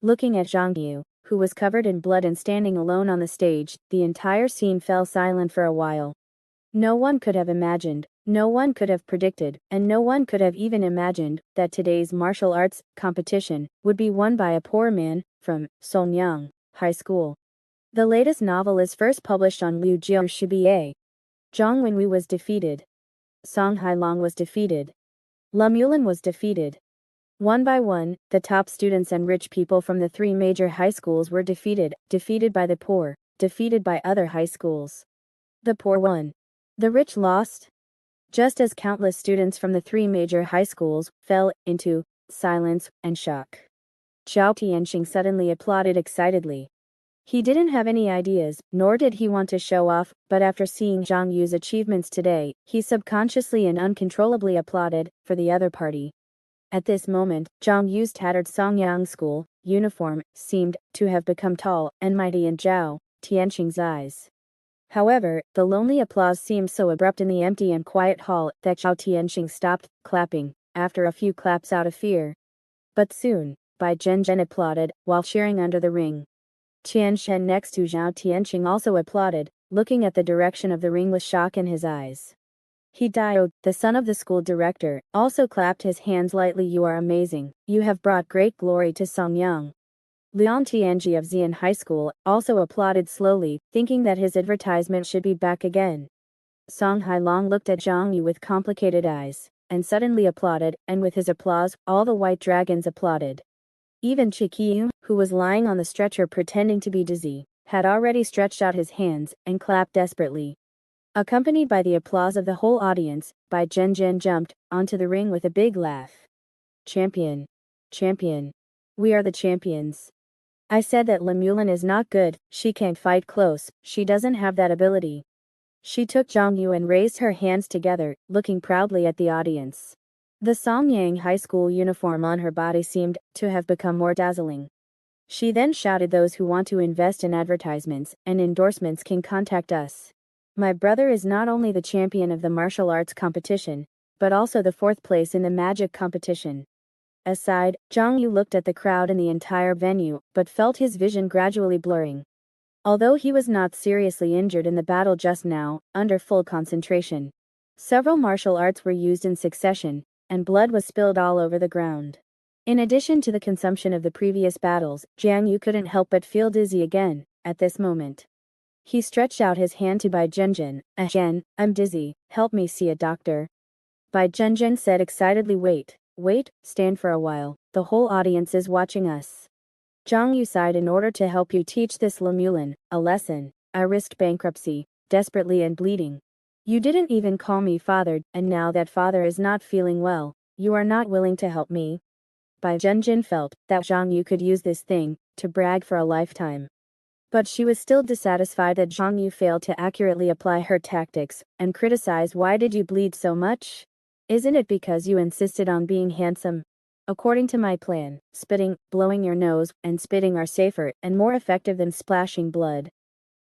Looking at Zhang Yu, who was covered in blood and standing alone on the stage, the entire scene fell silent for a while. No one could have imagined, no one could have predicted, and no one could have even imagined that today's martial arts competition would be won by a poor man from Xiong High School. The latest novel is first published on Liu Jiao Shibiye. Zhang Wenwei was defeated. Song Hailong was defeated. Lemulin was defeated. One by one, the top students and rich people from the three major high schools were defeated by the poor, defeated by other high schools. The poor won. The rich lost. Just as countless students from the three major high schools fell into silence and shock. Zhao Tianxing suddenly applauded excitedly. He didn't have any ideas, nor did he want to show off, but after seeing Zhang Yu's achievements today, he subconsciously and uncontrollably applauded for the other party. At this moment, Zhang Yu's tattered Songyang school uniform seemed to have become tall and mighty in Zhao Tianxing's eyes. However, the lonely applause seemed so abrupt in the empty and quiet hall that Zhao Tianxing stopped clapping, after a few claps out of fear. But soon, Bai Zhenzhen applauded, while cheering under the ring. Tian Shen next to Zhao Tianxing also applauded, looking at the direction of the ring with shock in his eyes. He Dio, the son of the school director, also clapped his hands lightly. "You are amazing, you have brought great glory to Songyang." Liang Tianji of Xian High School also applauded slowly, thinking that his advertisement should be back again. Song Hailong looked at Zhang Yu with complicated eyes, and suddenly applauded, and with his applause, all the white dragons applauded. Even Chiqiu, who was lying on the stretcher pretending to be dizzy, had already stretched out his hands and clapped desperately. Accompanied by the applause of the whole audience, Bai Zhenzhen jumped onto the ring with a big laugh. "Champion! Champion! We are the champions. I said that Lemulin is not good, she can't fight close, she doesn't have that ability. She took Xiong Yu and raised her hands together, looking proudly at the audience. The Songyang High School uniform on her body seemed to have become more dazzling. She then shouted, "Those who want to invest in advertisements and endorsements can contact us. My brother is not only the champion of the martial arts competition, but also the 4th place in the magic competition." Aside, Xiong Yu looked at the crowd and the entire venue, but felt his vision gradually blurring. Although he was not seriously injured in the battle just now, under full concentration. Several martial arts were used in succession, and blood was spilled all over the ground. In addition to the consumption of the previous battles, Jiang Yu couldn't help but feel dizzy again, at this moment. He stretched out his hand to Bai Zhenjin. "Again, I'm dizzy, help me see a doctor." Bai Zhenjin said excitedly, Wait, stand for a while, the whole audience is watching us." Jiang Yu sighed. "In order to help you teach this Lemulin a lesson, I risked bankruptcy, desperately and bleeding. You didn't even call me father, and now that father is not feeling well, you are not willing to help me." Bai Zhenjin felt that Jiang Yu could use this thing to brag for a lifetime. But she was still dissatisfied that Jiang Yu failed to accurately apply her tactics, and criticized, "Why did you bleed so much? Isn't it because you insisted on being handsome? According to my plan, spitting, blowing your nose, and spitting are safer and more effective than splashing blood."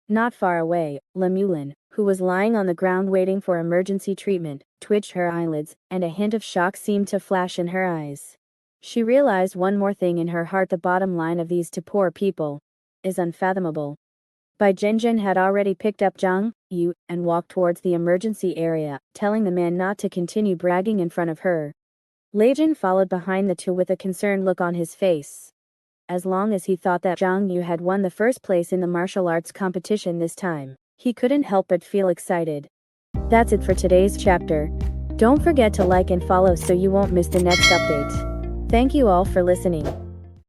Not far away, Lemulin, who was lying on the ground waiting for emergency treatment, twitched her eyelids, and a hint of shock seemed to flash in her eyes. She realized one more thing in her heart: the bottom line of these two poor people is unfathomable. Bai Zhenjin had already picked up Jiang Yu and walked towards the emergency area, telling the man not to continue bragging in front of her. Lei Jin followed behind the two with a concerned look on his face. As long as he thought that Jiang Yu had won the 1st place in the martial arts competition this time, he couldn't help but feel excited. That's it for today's chapter. Don't forget to like and follow so you won't miss the next update. Thank you all for listening.